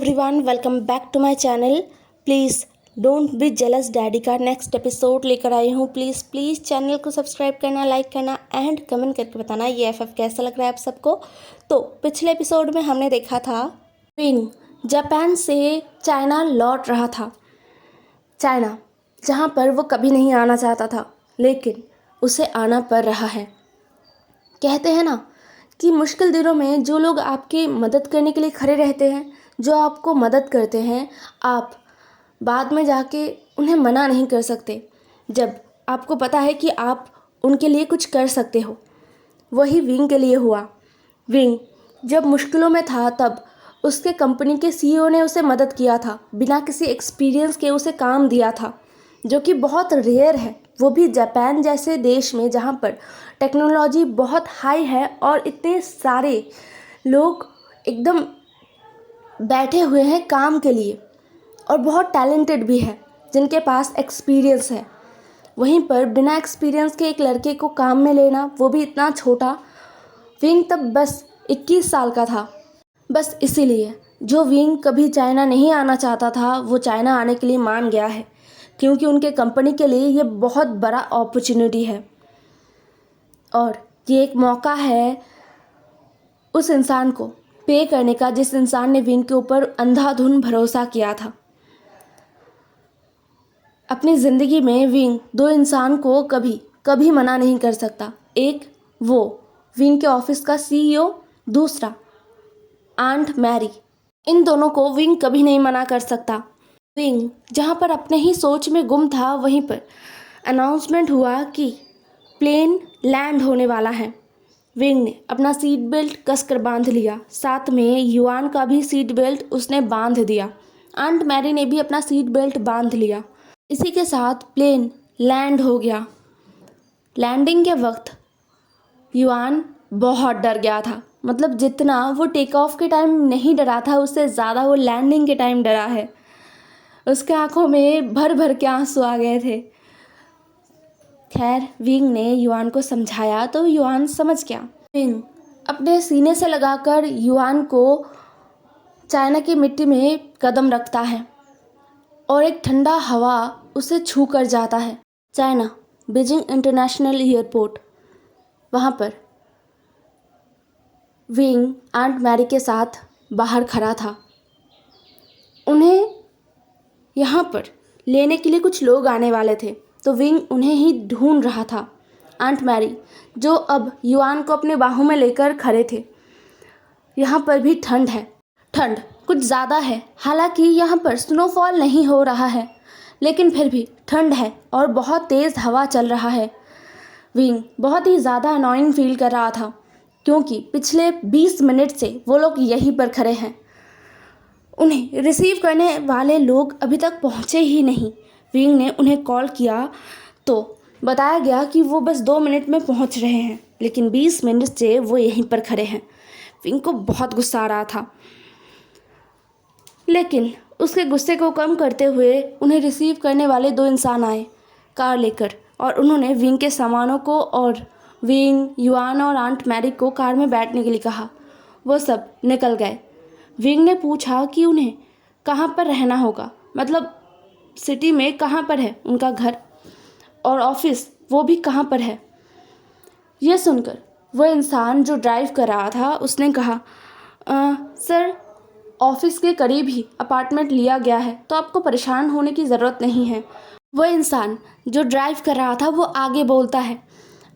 Everyone, welcome back to my channel. Please don't be jealous, daddy का next episode लेकर आई हूँ। Please channel को सब्सक्राइब करना, लाइक करना एंड कमेंट करके बताना ये एफएफ कैसा लग रहा है आप सबको। तो पिछले एपिसोड में हमने देखा था विंग जापान से चाइना लौट रहा था। चाइना जहाँ पर वो कभी नहीं आना चाहता था, लेकिन उसे आना पड़ रहा है। कहते हैं ना कि मुश्किल दिनों में जो लोग आपकी मदद करने के लिए खड़े रहते हैं, जो आपको मदद करते हैं, आप बाद में जाके उन्हें मना नहीं कर सकते जब आपको पता है कि आप उनके लिए कुछ कर सकते हो। वही विंग के लिए हुआ। विंग जब मुश्किलों में था तब उसके कंपनी के सीईओ ने उसे मदद किया था, बिना किसी एक्सपीरियंस के उसे काम दिया था, जो कि बहुत रेयर है, वो भी जापान जैसे देश में जहाँ पर टेक्नोलॉजी बहुत हाई है और इतने सारे लोग एकदम बैठे हुए हैं काम के लिए और बहुत टैलेंटेड भी है जिनके पास एक्सपीरियंस है। वहीं पर बिना एक्सपीरियंस के एक लड़के को काम में लेना, वो भी इतना छोटा। विंग तब बस 21 साल का था। बस इसीलिए जो विंग कभी चाइना नहीं आना चाहता था, वो चाइना आने के लिए मान गया है, क्योंकि उनके कंपनी के लिए ये बहुत बड़ा अपॉर्चुनिटी है और ये एक मौका है उस इंसान को पे करने का जिस इंसान ने विंग के ऊपर अंधाधुन भरोसा किया था। अपनी ज़िंदगी में विंग दो इंसान को कभी कभी मना नहीं कर सकता। एक वो विंग के ऑफिस का सीईओ, दूसरा आंट मैरी। इन दोनों को विंग कभी नहीं मना कर सकता। विंग जहाँ पर अपने ही सोच में गुम था, वहीं पर अनाउंसमेंट हुआ कि प्लेन लैंड होने वाला है। विंग ने अपना सीट बेल्ट कसकर बांध लिया, साथ में युआन का भी सीट बेल्ट उसने बांध दिया। आंट मैरी ने भी अपना सीट बेल्ट बांध लिया। इसी के साथ प्लेन लैंड हो गया। लैंडिंग के वक्त युआन बहुत डर गया था। मतलब जितना वो टेक ऑफ के टाइम नहीं डरा था, उससे ज़्यादा वो लैंडिंग के टाइम डरा है। उसके आंखों में भर भर के आंसू आ गए थे। खैर, विंग ने युआन को समझाया तो युआन समझ गया। विंग अपने सीने से लगाकर युआन को चाइना की मिट्टी में कदम रखता है और एक ठंडा हवा उसे छू कर जाता है। चाइना बीजिंग इंटरनेशनल एयरपोर्ट, वहाँ पर विंग आंट मैरी के साथ बाहर खड़ा था। उन्हें यहाँ पर लेने के लिए कुछ लोग आने वाले थे, तो विंग उन्हें ही ढूंढ रहा था। आंट मैरी जो अब युआन को अपने बाहों में लेकर खड़े थे। यहाँ पर भी ठंड है, ठंड कुछ ज़्यादा है। हालांकि यहाँ पर स्नोफॉल नहीं हो रहा है, लेकिन फिर भी ठंड है और बहुत तेज़ हवा चल रहा है। विंग बहुत ही ज़्यादा अनॉइंग फील कर रहा था, क्योंकि पिछले 20 मिनट से वो लोग यहीं पर खड़े हैं। उन्हें रिसीव करने वाले लोग अभी तक पहुँचे ही नहीं। विंग ने उन्हें कॉल किया तो बताया गया कि वो बस 2 मिनट में पहुँच रहे हैं, लेकिन 20 मिनट से वो यहीं पर खड़े हैं। विंग को बहुत गुस्सा आ रहा था, लेकिन उसके गुस्से को कम करते हुए उन्हें रिसीव करने वाले 2 इंसान आए कार लेकर, और उन्होंने विंग के सामानों को और विंग, युआन और आंट मैरी को कार में बैठने के लिए कहा। वो सब निकल गए। विंग ने पूछा कि उन्हें कहाँ पर रहना होगा, मतलब सिटी में कहाँ पर है उनका घर और ऑफिस, वो भी कहाँ पर है। यह सुनकर वो इंसान जो ड्राइव कर रहा था, उसने कहा, सर ऑफिस के करीब ही अपार्टमेंट लिया गया है, तो आपको परेशान होने की ज़रूरत नहीं है। वो इंसान जो ड्राइव कर रहा था वो आगे बोलता है,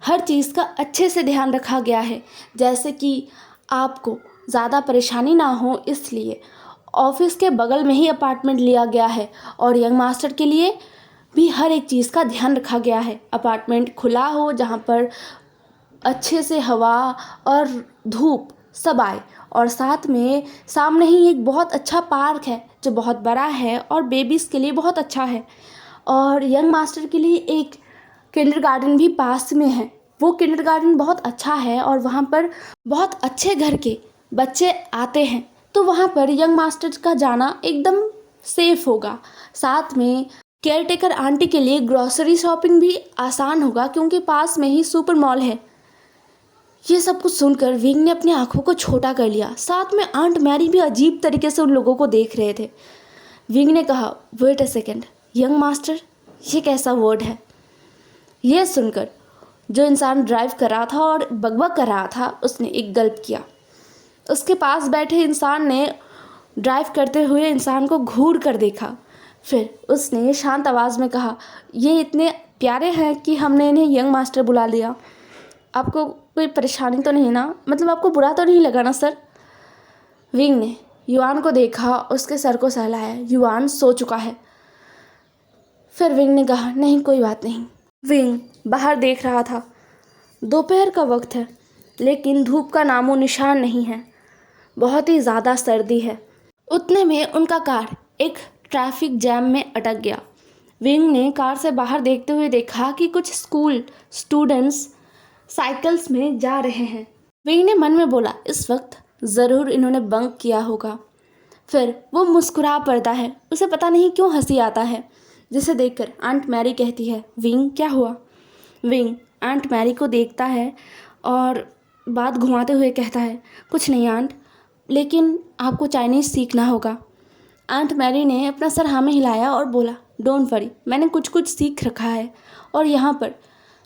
हर चीज़ का अच्छे से ध्यान रखा गया है, जैसे कि आपको ज़्यादा परेशानी ना हो, इसलिए ऑफिस के बगल में ही अपार्टमेंट लिया गया है और यंग मास्टर के लिए भी हर एक चीज़ का ध्यान रखा गया है। अपार्टमेंट खुला हो, जहाँ पर अच्छे से हवा और धूप सब आए, और साथ में सामने ही एक बहुत अच्छा पार्क है जो बहुत बड़ा है और बेबीज़ के लिए बहुत अच्छा है, और यंग मास्टर के लिए एक किंडरगार्टन भी पास में है। वो किंडरगार्टन बहुत अच्छा है और वहाँ पर बहुत अच्छे घर के बच्चे आते हैं, तो वहाँ पर यंग मास्टर का जाना एकदम सेफ होगा। साथ में केयरटेकर आंटी के लिए ग्रॉसरी शॉपिंग भी आसान होगा, क्योंकि पास में ही सुपर मॉल है। ये सब कुछ सुनकर विंग ने अपनी आंखों को छोटा कर लिया। साथ में आंट मैरी भी अजीब तरीके से उन लोगों को देख रहे थे। विंग ने कहा, wait a second, young master, ये कैसा वर्ड है? यह सुनकर जो इंसान ड्राइव कर रहा था और बकबक कर रहा था, उसने एक गल्प किया। उसके पास बैठे इंसान ने ड्राइव करते हुए इंसान को घूर कर देखा। फिर उसने शांत आवाज़ में कहा, ये इतने प्यारे हैं कि हमने इन्हें यंग मास्टर बुला लिया। आपको कोई परेशानी तो नहीं ना? मतलब आपको बुरा तो नहीं लगा ना सर? विंग ने युआन को देखा, उसके सर को सहलाया। युआन सो चुका है। फिर विंग ने कहा, नहीं कोई बात नहीं। विंग बाहर देख रहा था। दोपहर का वक्त है, लेकिन धूप का नामो निशान नहीं है। बहुत ही ज़्यादा सर्दी है। उतने में उनका कार एक ट्रैफिक जैम में अटक गया। विंग ने कार से बाहर देखते हुए देखा कि कुछ स्कूल स्टूडेंट्स साइकिल्स में जा रहे हैं। विंग ने मन में बोला, इस वक्त ज़रूर इन्होंने बंक किया होगा। फिर वो मुस्कुरा पड़ता है। उसे पता नहीं क्यों हंसी आता है, जिसे देखकर आंट मैरी कहती है, विंग क्या हुआ? विंग आंट मैरी को देखता है और बात घुमाते हुए कहता है, कुछ नहीं आंट, लेकिन आपको चाइनीज़ सीखना होगा। आंट मैरी ने अपना सर हाँ में हिलाया और बोला, डोंट वरी, मैंने कुछ कुछ सीख रखा है और यहाँ पर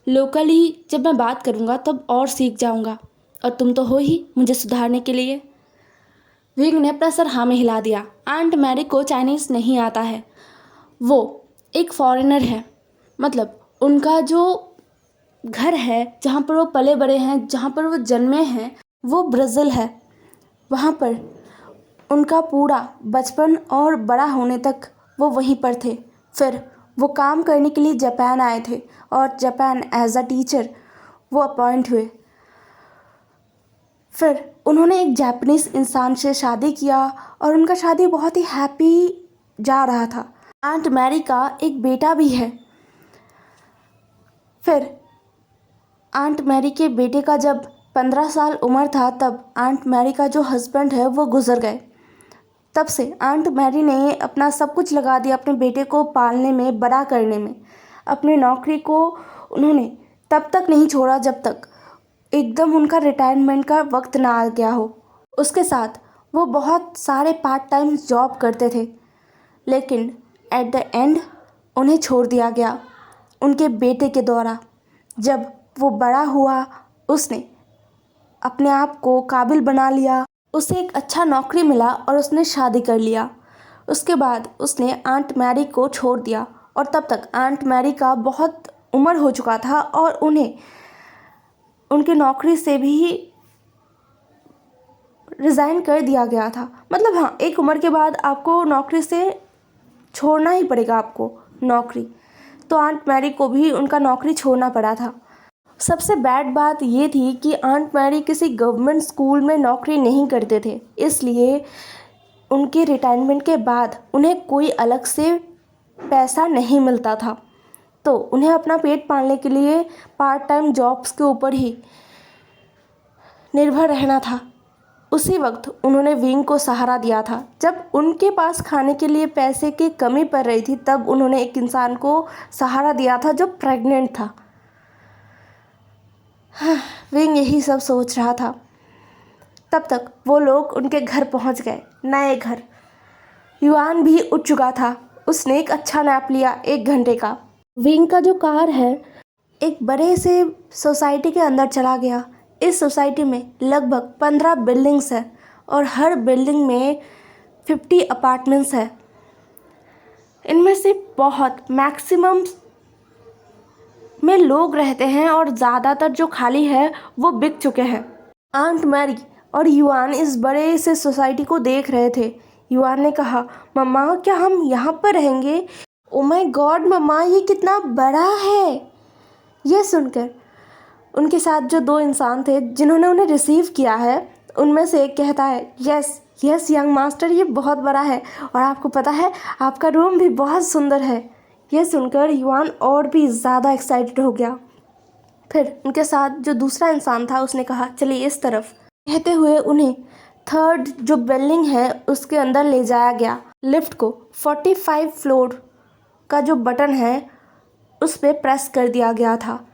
लोकली जब मैं बात करूँगा तब और सीख जाऊँगा, और तुम तो हो ही मुझे सुधारने के लिए। विंग ने अपना सर हाँ में हिला दिया। आंट मैरी को चाइनीज़ नहीं आता है। वो एक फॉरेनर है, मतलब उनका जो घर है जहाँ पर वो पले बड़े हैं, जहाँ पर वो जन्मे हैं, वो ब्राज़ील है। वहाँ पर उनका पूरा बचपन और बड़ा होने तक वो वहीं पर थे। फिर वो काम करने के लिए जापान आए थे और जापान एज अ टीचर वो अपॉइंट हुए। फिर उन्होंने एक जापानीज़ इंसान से शादी किया और उनका शादी बहुत ही हैप्पी जा रहा था। आंट मैरी का एक बेटा भी है। फिर आंट मैरी के बेटे का जब 15 साल उम्र था, तब आंट मैरी का जो हस्बैंड है वो गुजर गए। तब से आंट मैरी ने अपना सब कुछ लगा दिया अपने बेटे को पालने में, बड़ा करने में। अपनी नौकरी को उन्होंने तब तक नहीं छोड़ा जब तक एकदम उनका रिटायरमेंट का वक्त ना आ गया हो। उसके साथ वो बहुत सारे पार्ट टाइम जॉब करते थे, लेकिन एट द एंड उन्हें छोड़ दिया गया उनके बेटे के द्वारा। जब वो बड़ा हुआ, उसने अपने आप को काबिल बना लिया, उसे एक अच्छा नौकरी मिला और उसने शादी कर लिया। उसके बाद उसने आंट मैरी को छोड़ दिया और तब तक आंट मैरी का बहुत उम्र हो चुका था और उन्हें उनकी नौकरी से भी रिज़ाइन कर दिया गया था। मतलब हाँ, एक उम्र के बाद आपको नौकरी से छोड़ना ही पड़ेगा आपको नौकरी। तो आंट मैरी को भी उनका नौकरी छोड़ना पड़ा था। सबसे बैड बात ये थी कि आंट मैरी किसी गवर्नमेंट स्कूल में नौकरी नहीं करते थे, इसलिए उनके रिटायरमेंट के बाद उन्हें कोई अलग से पैसा नहीं मिलता था। तो उन्हें अपना पेट पालने के लिए पार्ट टाइम जॉब्स के ऊपर ही निर्भर रहना था। उसी वक्त उन्होंने विंग को सहारा दिया था। जब उनके पास खाने के लिए पैसे की कमी पड़ रही थी, तब उन्होंने एक इंसान को सहारा दिया था जो प्रेग्नेंट था। विंग यही सब सोच रहा था। तब तक वो लोग उनके घर पहुंच गए, नए घर। युआन भी उठ चुका था। उसने एक अच्छा नैप लिया 1 घंटे का। विंग का जो कार है एक बड़े से सोसाइटी के अंदर चला गया। इस सोसाइटी में लगभग 15 बिल्डिंग्स हैं और हर बिल्डिंग में 50 अपार्टमेंट्स हैं। इनमें से बहुत मैक्सिमम में लोग रहते हैं और ज़्यादातर जो खाली है वो बिक चुके हैं। आंट मैरी और युआन इस बड़े से सोसाइटी को देख रहे थे। युआन ने कहा, मम्मा क्या हम यहाँ पर रहेंगे? ओ माय गॉड मम्मा, ये कितना बड़ा है। यह सुनकर उनके साथ जो 2 इंसान थे जिन्होंने उन्हें रिसीव किया है, उनमें से एक कहता है, यस यस यंग मास्टर, ये बहुत बड़ा है और आपको पता है आपका रूम भी बहुत सुंदर है। यह सुनकर युआन और भी ज़्यादा एक्साइटेड हो गया। फिर उनके साथ जो दूसरा इंसान था उसने कहा, चलिए इस तरफ। कहते हुए उन्हें 3rd जो बिल्डिंग है उसके अंदर ले जाया गया। लिफ्ट को 45 फ्लोर का जो बटन है उस पर प्रेस कर दिया गया था।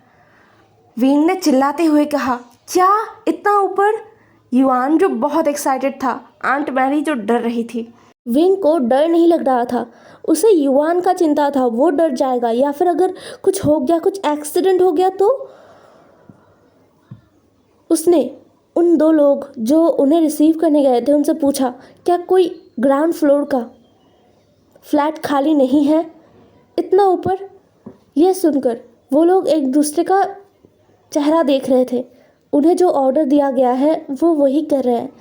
विंग ने चिल्लाते हुए कहा, क्या इतना ऊपर? युआन जो बहुत एक्साइटेड था, आंट मैरी जो डर रही थी। विंग को डर नहीं लग रहा था, उसे युआन का चिंता था, वो डर जाएगा या फिर अगर कुछ हो गया, कुछ एक्सीडेंट हो गया तो। उसने उन दो लोग जो उन्हें रिसीव करने गए थे उनसे पूछा, क्या कोई ग्राउंड फ्लोर का फ्लैट खाली नहीं है इतना ऊपर? यह सुनकर वो लोग एक दूसरे का चेहरा देख रहे थे। उन्हें जो ऑर्डर दिया गया है वो वही कर रहे हैं।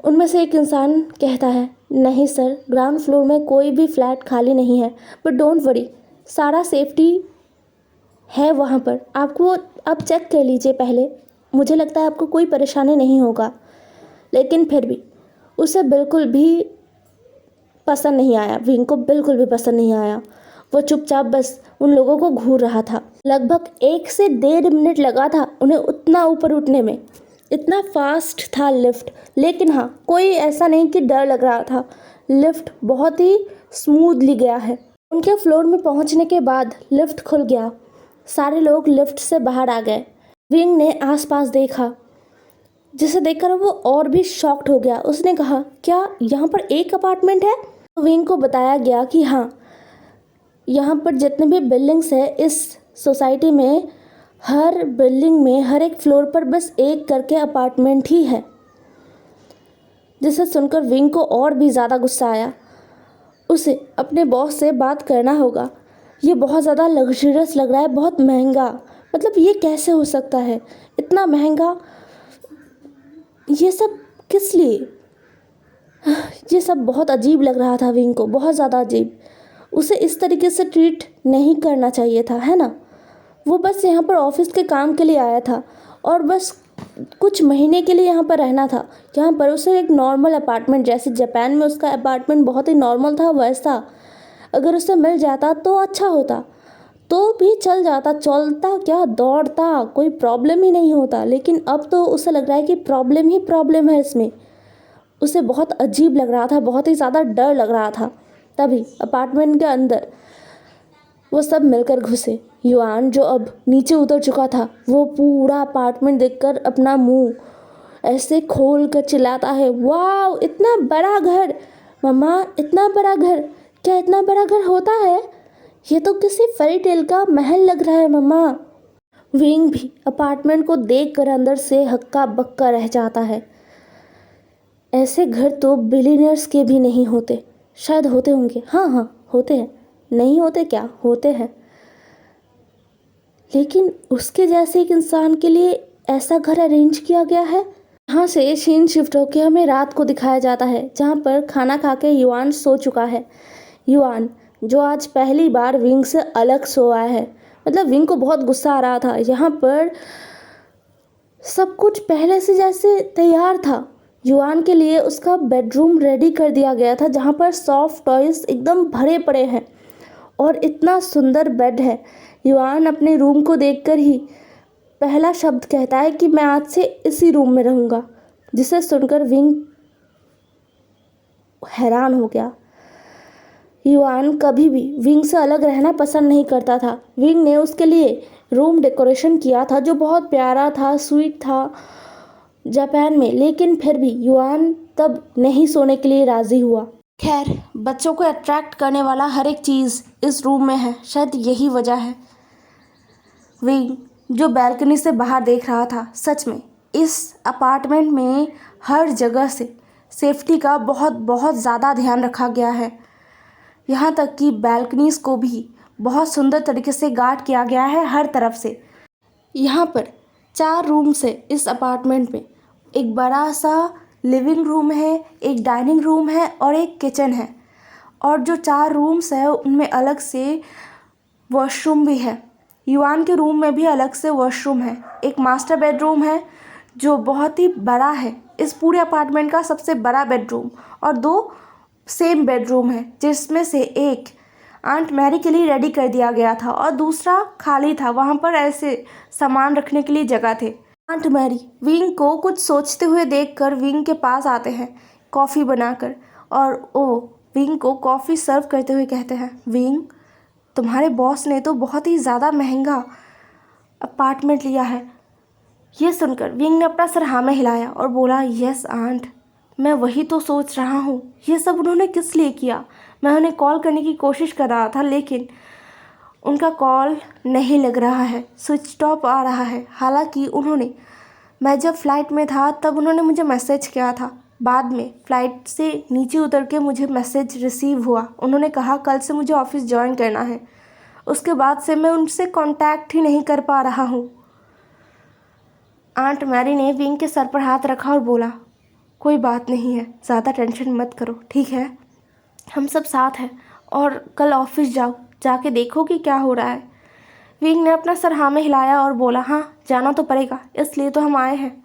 उनमें से एक इंसान कहता है, नहीं सर, ग्राउंड फ्लोर में कोई भी फ्लैट खाली नहीं है, बट डोंट वरी, सारा सेफ्टी है वहाँ पर। आपको आप चेक कर लीजिए पहले, मुझे लगता है आपको कोई परेशानी नहीं होगा। लेकिन फिर भी उसे बिल्कुल भी पसंद नहीं आया, विंग को बिल्कुल भी पसंद नहीं आया। वो चुपचाप बस उन लोगों को घूर रहा था। लगभग 1 से 1.5 मिनट लगा था उन्हें उतना ऊपर उठने में। इतना फास्ट था लिफ्ट, लेकिन हाँ, कोई ऐसा नहीं कि डर लग रहा था। लिफ्ट बहुत ही स्मूथली गया है। उनके फ्लोर में पहुंचने के बाद लिफ्ट खुल गया। सारे लोग लिफ्ट से बाहर आ गए। विंग ने आसपास देखा, जिसे देखकर वो और भी शॉक्ड हो गया। उसने कहा, क्या यहाँ पर एक अपार्टमेंट है? विंग को बताया गया कि हाँ, यहाँ पर जितने भी बिल्डिंग्स है इस सोसाइटी में, हर बिल्डिंग में हर एक फ्लोर पर बस एक करके अपार्टमेंट ही है। जिसे सुनकर विंग को और भी ज़्यादा गुस्सा आया। उसे अपने बॉस से बात करना होगा। ये बहुत ज़्यादा लग्जरियस लग रहा है, बहुत महंगा। मतलब ये कैसे हो सकता है, इतना महंगा? ये सब किस लिए? ये सब बहुत अजीब लग रहा था विंग को, बहुत ज़्यादा अजीब। उसे इस तरीके से ट्रीट नहीं करना चाहिए था, है ना? वो बस यहाँ पर ऑफिस के काम के लिए आया था और बस कुछ महीने के लिए यहाँ पर रहना था। यहाँ पर उसे एक नॉर्मल अपार्टमेंट, जैसे जापान में उसका अपार्टमेंट बहुत ही नॉर्मल था, वैसा अगर उसे मिल जाता तो अच्छा होता, तो भी चल जाता, चलता क्या, दौड़ता, कोई प्रॉब्लम ही नहीं होता। लेकिन अब तो उसे लग रहा है कि प्रॉब्लम ही प्रॉब्लम है इसमें। उसे बहुत अजीब लग रहा था, बहुत ही ज़्यादा डर लग रहा था। तभी अपार्टमेंट के अंदर वो सब मिलकर घुसे। युआन जो अब नीचे उतर चुका था, वो पूरा अपार्टमेंट देखकर अपना मुंह ऐसे खोल कर चिल्लाता है, वाह इतना बड़ा घर, मम्मा इतना बड़ा घर, क्या इतना बड़ा घर होता है? ये तो किसी फेरी टेल का महल लग रहा है मम्मा। विंग भी अपार्टमेंट को देखकर अंदर से हक्का बक्का रह जाता है। ऐसे घर तो बिलियनर्स के भी नहीं होते, शायद होते होंगे, हाँ हाँ होते हैं, नहीं होते क्या, होते हैं। लेकिन उसके जैसे एक इंसान के लिए ऐसा घर अरेंज किया गया है। यहाँ से सीन शिफ्ट होकर हमें रात को दिखाया जाता है, जहाँ पर खाना खा के युआन सो चुका है। युआन जो आज पहली बार विंग से अलग सोया है, मतलब विंग को बहुत गुस्सा आ रहा था। यहाँ पर सब कुछ पहले से जैसे तैयार था। युआन के लिए उसका बेडरूम रेडी कर दिया गया था, जहाँ पर सॉफ्ट टॉयज एकदम भरे पड़े हैं और इतना सुंदर बेड है। युआन अपने रूम को देखकर ही पहला शब्द कहता है कि मैं आज से इसी रूम में रहूँगा, जिसे सुनकर विंग हैरान हो गया। युआन कभी भी विंग से अलग रहना पसंद नहीं करता था। विंग ने उसके लिए रूम डेकोरेशन किया था जो बहुत प्यारा था, स्वीट था जापान में, लेकिन फिर भी युआन तब नहीं सोने के लिए राज़ी हुआ। खैर, बच्चों को अट्रैक्ट करने वाला हर एक चीज़ इस रूम में है, शायद यही वजह है। विंग जो बैल्कनी से बाहर देख रहा था, सच में इस अपार्टमेंट में हर जगह से सेफ्टी का बहुत बहुत ज़्यादा ध्यान रखा गया है। यहाँ तक कि बैल्कनीज़ को भी बहुत सुंदर तरीके से गार्ड किया गया है हर तरफ से। यहाँ पर 4 रूम्स है इस अपार्टमेंट में। एक बड़ा सा लिविंग रूम है, एक डाइनिंग रूम है और एक किचन है। और जो 4 रूम्स है उनमें अलग से वॉशरूम भी है। युआन के रूम में भी अलग से वॉशरूम है। एक मास्टर बेडरूम है जो बहुत ही बड़ा है, इस पूरे अपार्टमेंट का सबसे बड़ा बेडरूम। और 2 सेम बेडरूम है, जिसमें से एक आंट मैरी के लिए रेडी कर दिया गया था और दूसरा खाली था। वहाँ पर ऐसे सामान रखने के लिए जगह थे। आंट मैरी विंग को कुछ सोचते हुए देखकर विंग के पास आते हैं कॉफ़ी बनाकर, और वो विंग को कॉफ़ी सर्व करते हुए कहते हैं, विंग तुम्हारे बॉस ने तो बहुत ही ज़्यादा महंगा अपार्टमेंट लिया है, ये सुनकर विंग ने अपना सर हाँ में हिलाया और बोला, यस आंट, मैं वही तो सोच रहा हूँ, ये सब उन्होंने किस लिए किया। मैं उन्हें कॉल करने की कोशिश कर रहा था लेकिन उनका कॉल नहीं लग रहा है, स्विच ऑफ आ रहा है। हालांकि मैं जब फ़्लाइट में था तब उन्होंने मुझे मैसेज किया था। बाद में फ़्लाइट से नीचे उतर के मुझे मैसेज रिसीव हुआ। उन्होंने कहा कल से मुझे ऑफ़िस ज्वाइन करना है। उसके बाद से मैं उनसे कांटेक्ट ही नहीं कर पा रहा हूँ। आंट मैरी ने विंग के सर पर हाथ रखा और बोला, कोई बात नहीं है, ज़्यादा टेंशन मत करो, ठीक है, हम सब साथ हैं और कल ऑफ़िस जाओ, जाके देखो कि क्या हो रहा है। विंग ने अपना सर हाँ में हिलाया और बोला, हाँ जाना तो पड़ेगा, इसलिए तो हम आए हैं।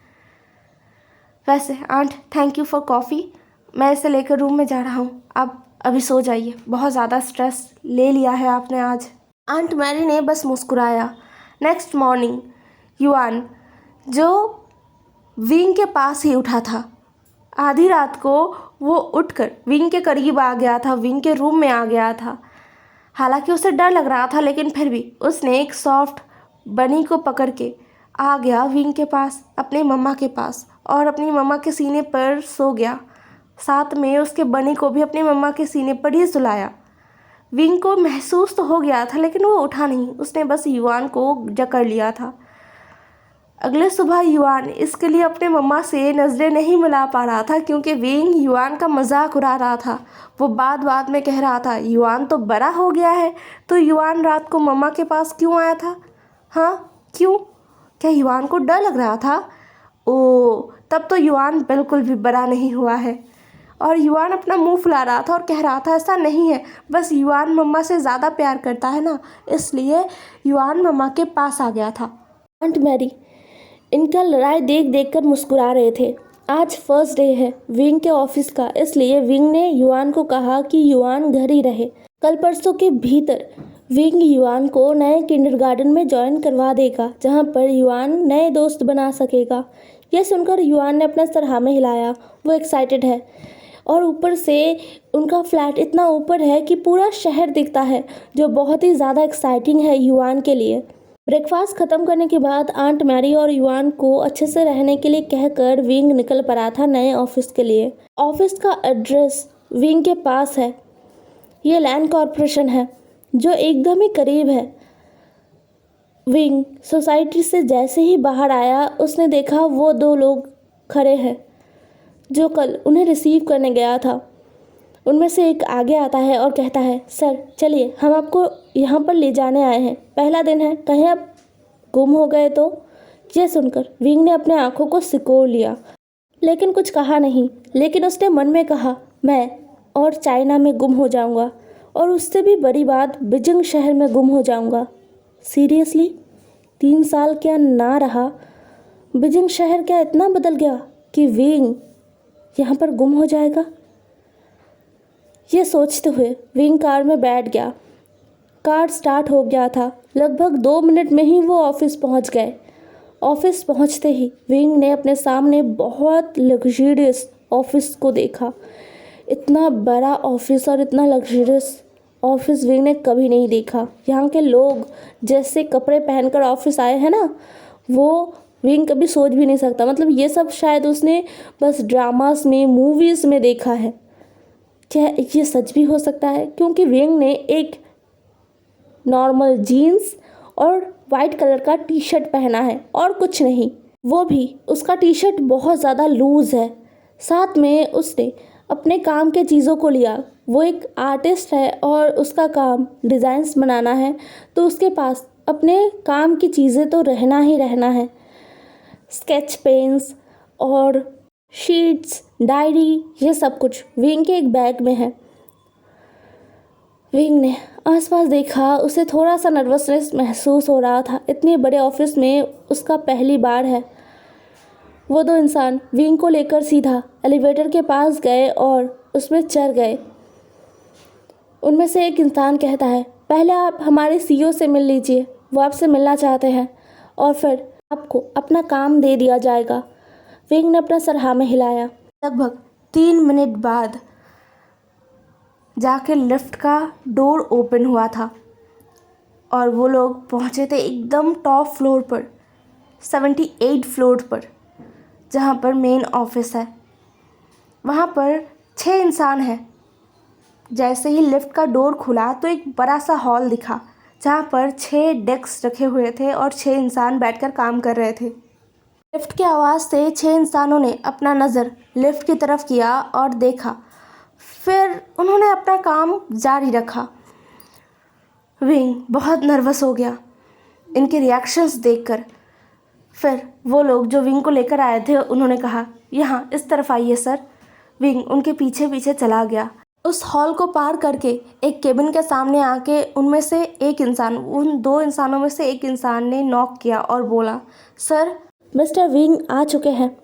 वैसे aunt thank you for coffee, मैं इसे लेकर रूम में जा रहा हूँ, आप अभी सो जाइए, बहुत ज़्यादा स्ट्रेस ले लिया है आपने आज। आंट मैरी ने बस मुस्कुराया। नेक्स्ट मॉर्निंग युआन, जो विंग के पास ही उठा था, आधी रात को वो उठकर विंग के करीब आ गया था, विंग के रूम में आ गया था। हालांकि उसे डर लग रहा था लेकिन फिर भी उसने एक सॉफ्ट बनी को पकड़ के आ गया विंग के पास, अपनी मम्मा के पास, और अपनी मम्मा के सीने पर सो गया। साथ में उसके बनी को भी अपनी मम्मा के सीने पर ही सुलाया। विंग को महसूस तो हो गया था लेकिन वो उठा नहीं, उसने बस युआन को जकड़ लिया था। अगले सुबह युआन इसके लिए अपने मम्मा से नज़रें नहीं मिला पा रहा था क्योंकि विंग युआन का मजाक उड़ा रहा था। वो बात बात में कह रहा था, युआन तो बड़ा हो गया है, तो युआन रात को मम्मा के पास क्यों आया था? हाँ क्यों? क्या युआन को डर लग रहा था? ओ, तब तो युआन बिल्कुल भी बड़ा नहीं हुआ है। और युआन अपना मुंह फुला रहा था और कह रहा था, ऐसा नहीं है, बस युआन मम्मा से ज़्यादा प्यार करता है ना, इसलिए युआन मम्मा के पास आ गया था। आंट मैरी इनका लड़ाई देख देख कर मुस्कुरा रहे थे। आज फर्स्ट डे है विंग के ऑफिस का, इसलिए विंग ने युआन को कहा कि युआन घर ही रहे। कल परसों के भीतर विंग युआन को नए किंडरगार्टन में ज्वाइन करवा देगा, जहां पर युआन नए दोस्त बना सकेगा। यह सुनकर युआन ने अपना सर हाँ में हिलाया। वो एक्साइटेड है और ऊपर से उनका फ्लैट इतना ऊपर है कि पूरा शहर दिखता है, जो बहुत ही ज़्यादा एक्साइटिंग है युआन के लिए। ब्रेकफास्ट ख़त्म करने के बाद आंट मैरी और युआन को अच्छे से रहने के लिए कहकर विंग निकल पड़ा था नए ऑफिस के लिए। ऑफिस का एड्रेस विंग के पास है। ये लैंड कॉरपोरेशन है जो एकदम ही करीब है। विंग सोसाइटी से जैसे ही बाहर आया उसने देखा वो दो लोग खड़े हैं जो कल उन्हें रिसीव करने गया था। उनमें से एक आगे आता है और कहता है, सर चलिए, हम आपको यहाँ पर ले जाने आए हैं, पहला दिन है, कहीं आप गुम हो गए तो। यह सुनकर विंग ने अपने आंखों को सिकोड़ लिया लेकिन कुछ कहा नहीं। लेकिन उसने मन में कहा, मैं और चाइना में गुम हो जाऊंगा, और उससे भी बड़ी बात, बीजिंग शहर में गुम हो जाऊंगा। सीरियसली 3 साल क्या ना रहा, बीजिंग शहर क्या इतना बदल गया कि विंग यहाँ पर गुम हो जाएगा? ये सोचते हुए विंग कार में बैठ गया। कार स्टार्ट हो गया था। लगभग 2 मिनट में ही वो ऑफिस पहुंच गए। ऑफिस पहुंचते ही विंग ने अपने सामने बहुत लग्जरियस ऑफिस को देखा। इतना बड़ा ऑफिस और इतना लग्जरियस ऑफिस विंग ने कभी नहीं देखा। यहाँ के लोग जैसे कपड़े पहनकर ऑफिस आए हैं ना, वो विंग कभी सोच भी नहीं सकता। मतलब ये सब शायद उसने बस ड्रामास में, मूवीज़ में देखा है। क्या ये सच भी हो सकता है? क्योंकि विंग ने एक नॉर्मल जीन्स और वाइट कलर का टी शर्ट पहना है और कुछ नहीं। वो भी उसका टी शर्ट बहुत ज़्यादा लूज़ है। साथ में उसने अपने काम के चीज़ों को लिया। वो एक आर्टिस्ट है और उसका काम डिज़ाइंस बनाना है, तो उसके पास अपने काम की चीज़ें तो रहना ही रहना है। स्केच पेन्स और शीट्स, डायरी, ये सब कुछ विंग के एक बैग में है। विंग ने आसपास देखा, उसे थोड़ा सा नर्वसनेस महसूस हो रहा था। इतने बड़े ऑफिस में उसका पहली बार है। वो दो इंसान विंग को लेकर सीधा एलिवेटर के पास गए और उसमें चढ़ गए। उनमें से एक इंसान कहता है, पहले आप हमारे सीईओ से मिल लीजिए, वो आपसे मिलना चाहते हैं, और फिर आपको अपना काम दे दिया जाएगा। विंग ने अपना सर हाँ में हिलाया। लगभग 3 मिनट बाद जाके लिफ्ट का डोर ओपन हुआ था और वो लोग पहुँचे थे एकदम टॉप फ्लोर पर। 78 फ्लोर पर, जहाँ पर मेन ऑफिस है। वहाँ पर 6 इंसान हैं। जैसे ही लिफ्ट का डोर खुला तो एक बड़ा सा हॉल दिखा, जहाँ पर 6 डेस्क रखे हुए थे और 6 इंसान बैठकर काम कर रहे थे। लिफ्ट की आवाज़ से 6 इंसानों ने अपना नज़र लिफ्ट की तरफ किया और देखा। फिर उन्होंने अपना काम जारी रखा। विंग बहुत नर्वस हो गया इनके रिएक्शंस देखकर। फिर वो लोग जो विंग को लेकर आए थे उन्होंने कहा, यहाँ इस तरफ आइए सर। विंग उनके पीछे पीछे चला गया। उस हॉल को पार करके एक केबिन के सामने आके उन 2 इंसानों में से एक इंसान ने नॉक किया और बोला, सर मिस्टर विंग आ चुके हैं।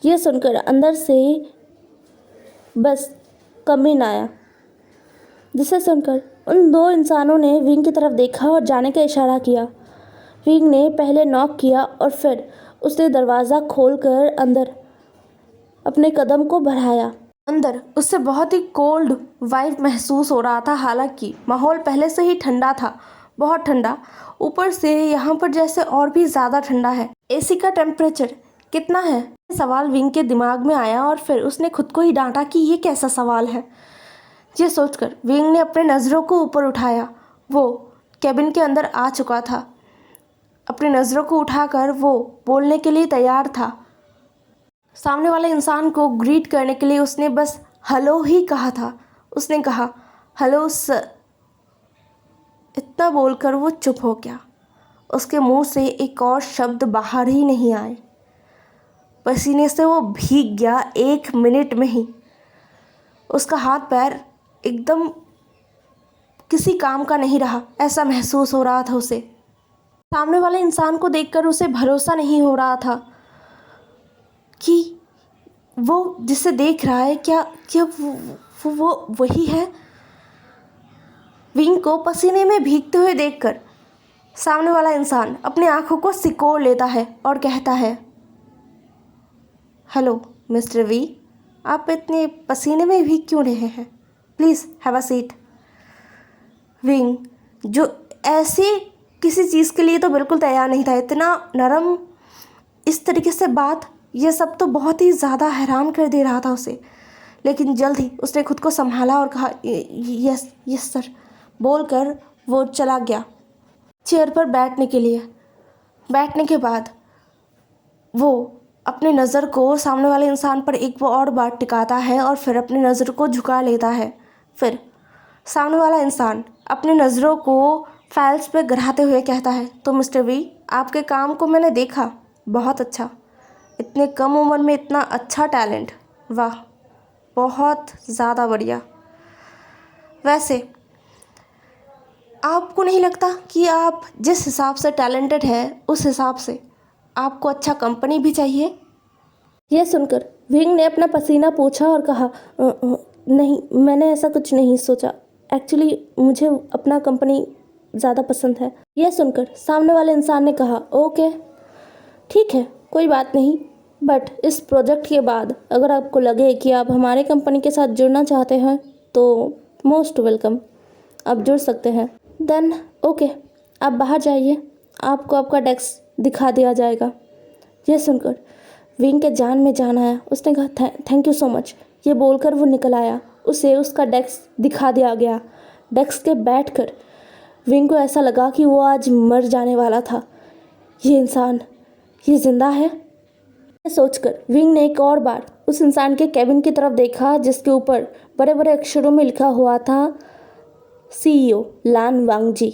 ये सुनकर अंदर से बस कमीन आया, जिसे सुनकर उन 2 इंसानों ने विंग की तरफ देखा और जाने का इशारा किया। विंग ने पहले नॉक किया और फिर उसने दरवाज़ा खोलकर अंदर अपने कदम को बढ़ाया। अंदर उससे बहुत ही कोल्ड वाइब महसूस हो रहा था। हालांकि माहौल पहले से ही ठंडा था, बहुत ठंडा। ऊपर से यहाँ पर जैसे और भी ज़्यादा ठंडा है। एसी का टेम्परेचर कितना है, सवाल विंग के दिमाग में आया और फिर उसने खुद को ही डांटा कि ये कैसा सवाल है। ये सोचकर विंग ने अपने नज़रों को ऊपर उठाया। वो कैबिन के अंदर आ चुका था। अपनी नज़रों को उठाकर वो बोलने के लिए तैयार था। सामने वाले इंसान को ग्रीट करने के लिए उसने बस हेलो ही कहा था। उसने कहा, हेलो सर। इतना बोलकर वो चुप हो गया। उसके मुंह से एक और शब्द बाहर ही नहीं आए। पसीने से वो भीग गया 1 मिनट में ही। उसका हाथ पैर एकदम किसी काम का नहीं रहा, ऐसा महसूस हो रहा था उसे। सामने वाले इंसान को देखकर उसे भरोसा नहीं हो रहा था कि वो जिसे देख रहा है क्या वो वही है। विंग को पसीने में भीगते हुए देखकर सामने वाला इंसान अपनी आंखों को सिकोड़ लेता है और कहता है, हेलो मिस्टर वी, आप इतने पसीने में भीग क्यों रहे हैं? Please have a seat. Wing जो ऐसे किसी चीज़ के लिए तो बिल्कुल तैयार नहीं था, इतना नरम, इस तरीके से बात, ये सब तो बहुत ही ज़्यादा हैरान कर दे रहा था उसे। लेकिन जल्द ही उसने खुद को संभाला और कहा, यस यस सर बोलकर वो चला गया चेयर पर बैठने के लिए। बैठने के बाद वो अपनी नज़र को सामने वाले इंसान पर एक और बार टिकाता है और फिर अपनी नज़र को झुका लेता है। फिर सामने वाला इंसान अपनी नज़रों को फाइल्स पे गिराते हुए कहता है, तो मिस्टर वी, आपके काम को मैंने देखा, बहुत अच्छा। इतने कम उम्र में इतना अच्छा टैलेंट, वाह, बहुत ज़्यादा बढ़िया। वैसे आपको नहीं लगता कि आप जिस हिसाब से टैलेंटेड हैं उस हिसाब से आपको अच्छा कंपनी भी चाहिए? यह सुनकर विंग ने अपना पसीना पोंछा और कहा, नहीं, मैंने ऐसा कुछ नहीं सोचा। एक्चुअली मुझे अपना कंपनी ज़्यादा पसंद है। यह सुनकर सामने वाले इंसान ने कहा, ओके ठीक है, कोई बात नहीं, बट इस प्रोजेक्ट के बाद अगर आपको लगे कि आप हमारे कंपनी के साथ जुड़ना चाहते हैं तो मोस्ट वेलकम, आप जुड़ सकते हैं। देन ओके, आप बाहर जाइए, आपको आपका डेस्क दिखा दिया जाएगा। यह सुनकर विंग के जान में जान आया। उसने कहा, थैंक यू सो मच। ये बोलकर वो निकल आया। उसे उसका डेस्क दिखा दिया गया। डेस्क के बैठकर विंग को ऐसा लगा कि वो आज मर जाने वाला था। ये इंसान, ये जिंदा है? सोचकर विंग ने एक और बार उस इंसान के कैबिन की तरफ देखा, जिसके ऊपर बड़े बड़े अक्षरों में लिखा हुआ था CEO लान वांगजी।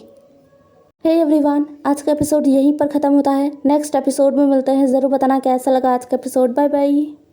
हे एवरीवन, आज का एपिसोड यहीं पर ख़त्म होता है। नेक्स्ट एपिसोड में मिलते हैं। ज़रूर बताना कैसा लगा आज का एपिसोड। Bye bye.